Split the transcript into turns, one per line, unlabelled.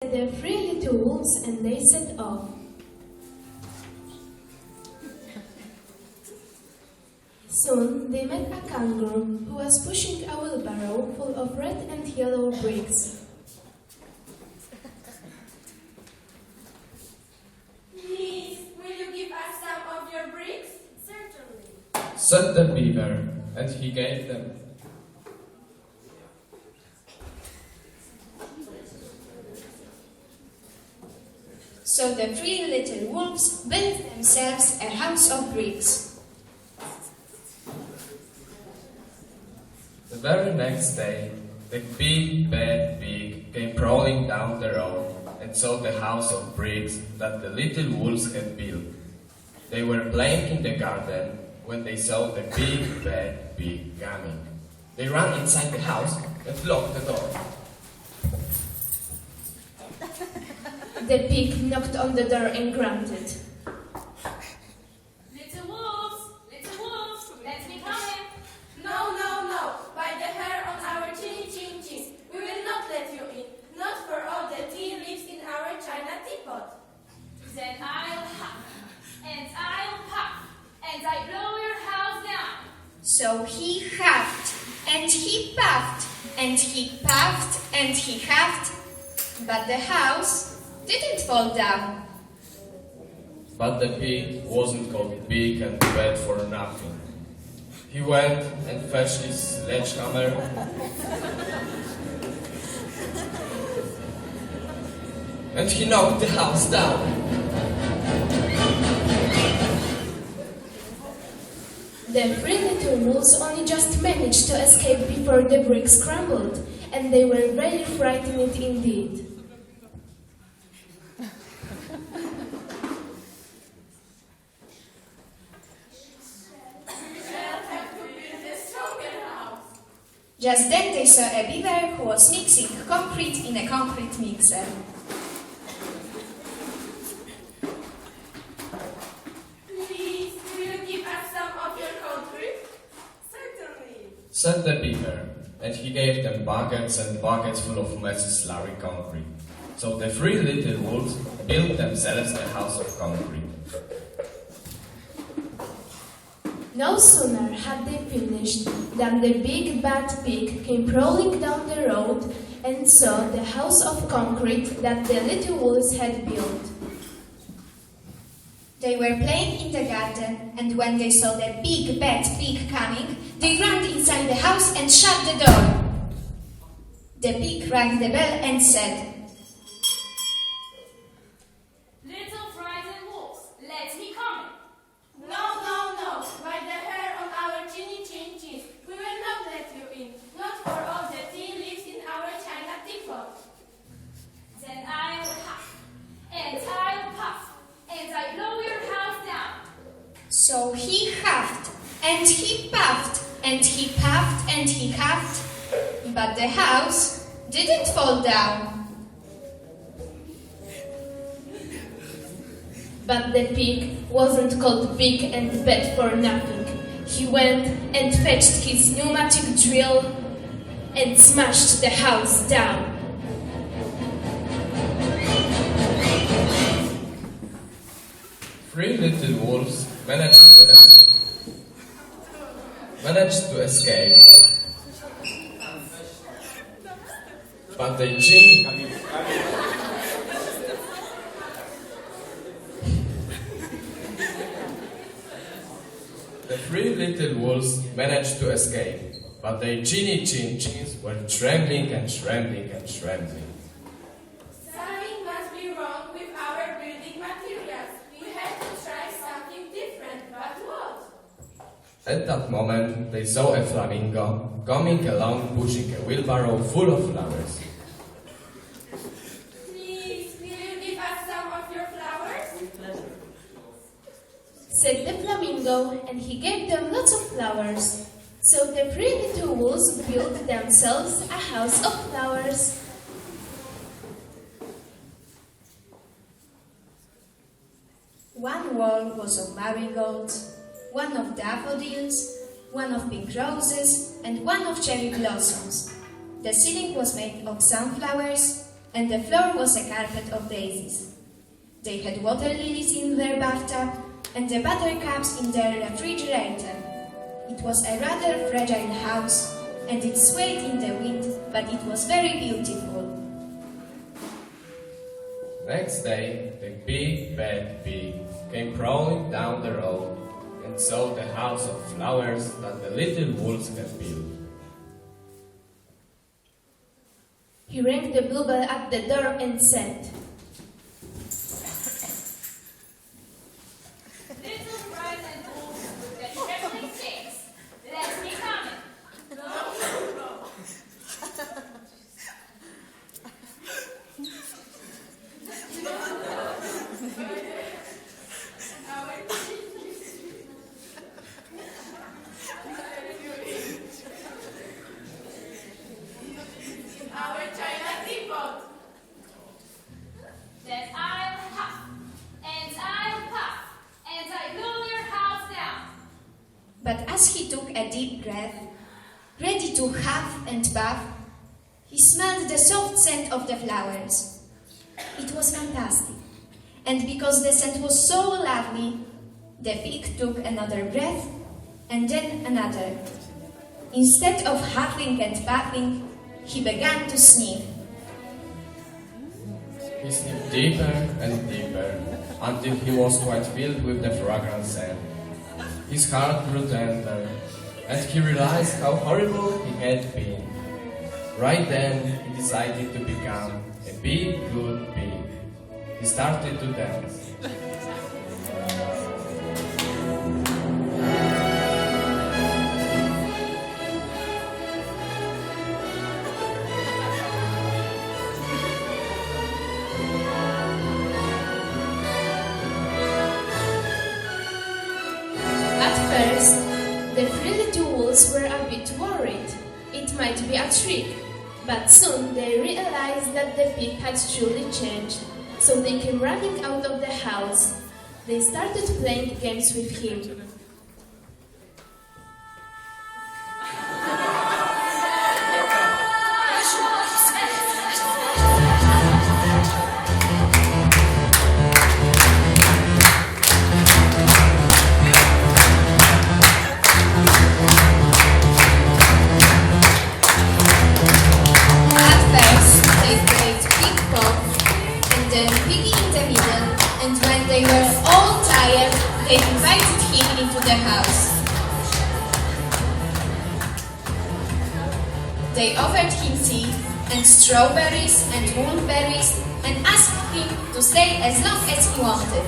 The three little wolves and they set off. Soon they met a kangaroo who was pushing a wheelbarrow full of red and yellow bricks.
Please, will you give us some of your bricks? Certainly,
said the beaver, and he gave them.
So the three little wolves built themselves a house of bricks.
The very next day, the big bad pig came crawling down the road and saw the house of bricks that the little wolves had built. They were playing in the garden when they saw the big bad pig coming. They ran inside the house and locked the door.
The pig knocked on the door and grunted.
little wolves, let me come in. No, no, no, by the hair on our chinny chin chins, we will not let you in, not for all the tea leaves in our china teapot. Then I'll huff, and I'll puff, and I blow your house down.
So he huffed, and he puffed, and he puffed, and he huffed, but the house didn't fall down.
But the pig wasn't called big and bad for nothing. He went and fetched his sledgehammer and he knocked the house down.
The three little wolves only just managed to escape before the bricks crumbled, and they were very frightened indeed.
Just then they saw a beaver who was mixing concrete in a concrete mixer.
Please, will you give us some of your concrete? Certainly.
Said the beaver, and he gave them buckets and buckets full of messy slurry concrete. So the three little wolves built themselves a house of concrete.
No sooner had they finished than the big bad pig came crawling down the road and saw the house of concrete that the little wolves had built.
They were playing in the garden, and when they saw the big bad pig coming, they ran inside the house and shut the door. The pig rang the bell and said,
Little frightened wolves, let me come in. No, no, no, by the hair on our chinny chin chins, we will not let you in, not for all the tea leaves in our china teapot. Then I'll huff, and I'll puff, and I blow your house down.
So he huffed, and he puffed, and he puffed, and he huffed, but the house didn't fall down.
But the pig wasn't called big and bad for nothing. He went and fetched his pneumatic drill and smashed the house down.
Three little wolves managed to escape. But they The three little wolves managed to escape, but their chinny chin chins were trembling and trembling and trembling.
Something must be wrong with our building materials. We have to try something different, but what?
At that moment, they saw a flamingo coming along pushing a wheelbarrow full of flowers.
Please, will you give us some of your flowers?
Said the flamingo, and he gave them lots of flowers. So the three little wolves built themselves a house of flowers.
One wall was of marigolds, one of daffodils, one of pink roses, and one of cherry blossoms. The ceiling was made of sunflowers, and the floor was a carpet of daisies. They had water lilies in their bathtub and the buttercups in their refrigerator. It was a rather fragile house, and it swayed in the wind, but it was very beautiful.
Next day, the big bad pig came crawling down the road and saw the house of flowers that the little wolves had built.
He rang the bluebell at the door and said,
Little frightened wolves with the trembling sticks, let me come in. No, no. Our China teapot. That I'll huff, and I'll puff, and I blow your house down.
But as he took a deep breath, ready to huff and puff, he smelled the soft scent of the flowers. It was fantastic, and because the scent was so lovely, the pig took another breath and then another. Instead of huffing and puffing, he began to sniff.
He sniffed deeper and deeper until he was quite filled with the fragrant scent. His heart grew tender, and he realized how horrible he had been. Right then, he decided to become a big, good pig. He started to dance.
At first, the three little wolves were a bit worried. It might be a trick, but soon they realized that the pig had truly changed, so they came running out of the house. They started playing games with him.
At first, they played pig pop, and then piggy in the middle, and when they were all tired, they invited him into the house. They offered him tea, and strawberries, and wolfberries, and asked him to stay as long as he wanted.